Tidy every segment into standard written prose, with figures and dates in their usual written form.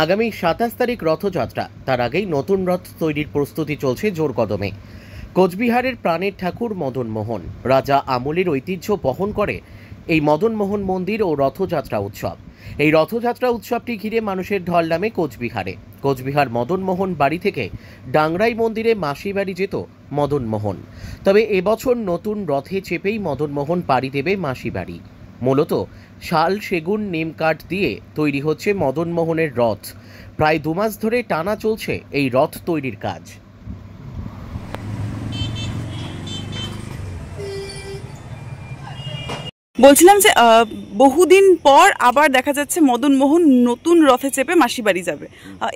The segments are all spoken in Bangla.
আগামী ২৭ তারিখ রথযাত্রা, তার আগেই নতুন রথ তৈরির প্রস্তুতি চলছে জোর কদমে। কোচবিহারের প্রাণের ঠাকুর মদনমোহন রাজা আমলের ঐতিহ্য বহন করে এই মদনমোহন মন্দির ও রথযাত্রা উৎসব। এই রথযাত্রা উৎসবটি ঘিরে মানুষের ঢল নামে কোচবিহারে। কোচবিহার মদনমোহন বাড়ি থেকে ডাংরাই মন্দিরে মাসি বাড়ি যেত মদনমোহন। তবে এবছর নতুন রথে চেপেই মদনমোহন পাড়ি দেবে মাসি বাড়ি। মূলত শাল, সেগুন, নিম কাঠ দিয়ে তৈরি হচ্ছে মদনমোহনের রথ। প্রায় 2 মাস ধরে টানা চলছে এই রথ তৈরির কাজ। বলছিলাম যে বহুদিন পর আবার দেখা যাচ্ছে মদনমোহন নতুন রথে চেপে মাসি বাড়ি যাবে,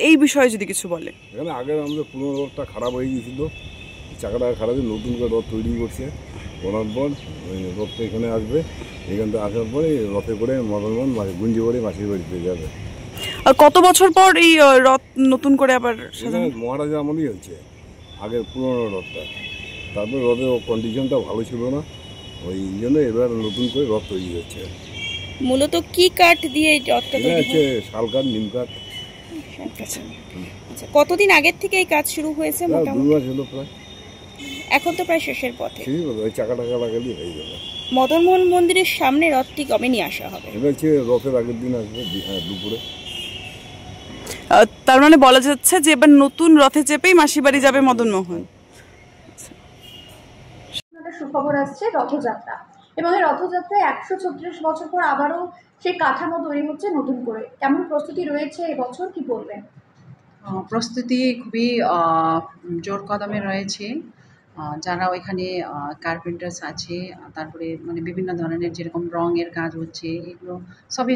এই বিষয়ে যদি কিছু বলে। এখানে আগে আমাদের পুরনো রথটা খারাপ হয়ে গিয়েছিল, চাকাটা খারাপ হয়ে নতুন করে রথ তৈরি করছে। করার পর ওই রথটা এখানে আসবে, এখান থেকে আসার পরে রথে করে মদনমোহন গুঞ্জি করে মাসির বাড়িতে যাবে। কত বছর পর এই রথ নতুন করে আবার মহারাজা আমলই হচ্ছে আগের পুরনো রথটা। তারপর রথের কন্ডিশনটা ভালো ছিল না, ওই জন্য এবার নতুন করে রথ তৈরি হচ্ছে। মূলত কি কাঠ দিয়ে এই রথটা তৈরি হচ্ছে? শাল কাঠ, নিম কাঠ। আচ্ছা, কতদিন আগের থেকে এই কাজ শুরু হয়েছে? 2 মাস হলো প্রায়। এখন তো প্রায় শেষের পথে। ওই চাকা টাকা লাগালেই হয়ে যাবে। মদনমোহন মন্দিরের সামনে রথটি কবে নিয়ে আসা হবে? এটা হচ্ছে রথের আগের দিন আসবে, দুপুরে। তার মানে বলা যাচ্ছে যে এবার নতুন রথে চেপেই মাসি বাড়ি যাবে মদনমোহন। সুখবর আসছে রথযাত্রা, এবং এই রথযাত্রায় 136 বছর পর আবারও সেই কাঠামো তৈরি হচ্ছে নতুন করে। কেমন প্রস্তুতি রয়েছে এবছর, কি বলবেন? প্রস্তুতি খুবই জোর কদমে রয়েছে। যারা ওইখানে কার্পেন্টার্স আছে, তারপরে মানে বিভিন্ন ধরনের যেরকম রঙের কাজ হচ্ছে, এগুলো সবই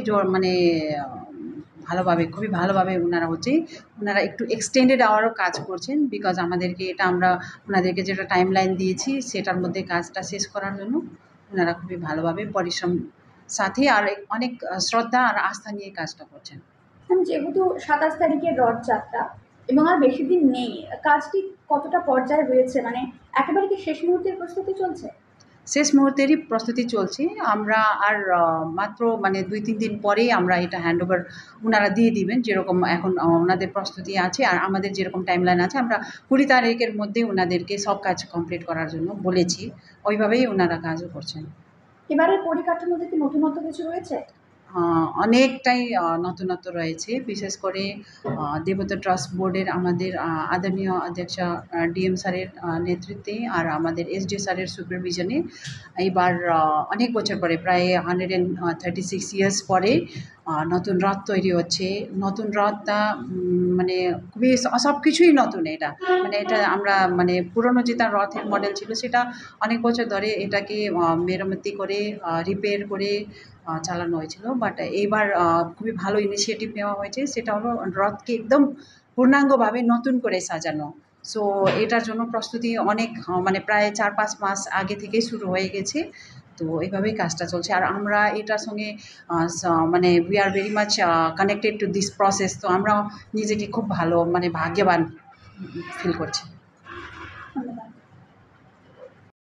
ভালোভাবে, খুবই ভালোভাবে ওনারা একটু এক্সটেন্ডেড আওয়ারও কাজ করছেন। বিকজ আমাদেরকে এটা আমরা ওনাদেরকে যেটা টাইম লাইন দিয়েছি সেটার মধ্যে কাজটা শেষ করার জন্য ওনারা খুবই ভালোভাবে পরিশ্রম সাথে আর অনেক শ্রদ্ধা আর আস্থা নিয়ে কাজটা করছেন। যেহেতু 27 তারিখের রথযাত্রা এবং আর বেশি দিন নেই, কাজটি কতটা পর্যায়ে রয়েছে? মানে একেবারে কি শেষ মুহূর্তের প্রস্তুতি চলছে? শেষ মুহূর্তেরই প্রস্তুতি চলছে। আমরা আর মাত্র 2-3 দিন পরেই আমরা এটা হ্যান্ডওভার ওনারা দিয়ে দিবেন। যেরকম এখন ওনাদের প্রস্তুতি আছে আর আমাদের যেরকম টাইমলাইন আছে, আমরা 20 তারিখের মধ্যে ওনাদেরকে সব কাজ কমপ্লিট করার জন্য বলেছি। ওইভাবেই ওনারা কাজও করছেন। এবারের পরিকাঠামোতে কি নতুনত্ব কিছু রয়েছে? অনেকটাই নতুনত্ব রয়েছে। বিশেষ করে দেবতা ট্রাস্ট বোর্ডের আমাদের আদরণীয় অধ্যক্ষ ডিএম স্যারের নেতৃত্বে আর আমাদের এসডি স্যারের সুপারভিশনে এইবার অনেক বছর পরে, প্রায় 136 ইয়ার্স পরে নতুন রথ তৈরি হচ্ছে। নতুন রথটা খুবই সব কিছুই নতুন। এটা আমরা পুরনো যে তার রথের মডেল ছিল সেটা অনেক বছর ধরে এটাকে মেরামতি করে রিপেয়ার করে চালানো হয়েছিল। বাট এইবার খুবই ভালো ইনিশিয়েটিভ নেওয়া হয়েছে, সেটা হলো রথকে একদম পূর্ণাঙ্গভাবে নতুন করে সাজানো। সো এটার জন্য প্রস্তুতি অনেক প্রায় 4-5 মাস আগে থেকেই শুরু হয়ে গেছে। তো এইভাবেই কাজটা চলছে আর আমরা এটার সঙ্গে we are very much connected to this process. তো আমরা নিজেকে খুব ভালো ভাগ্যবান ফিল করছি।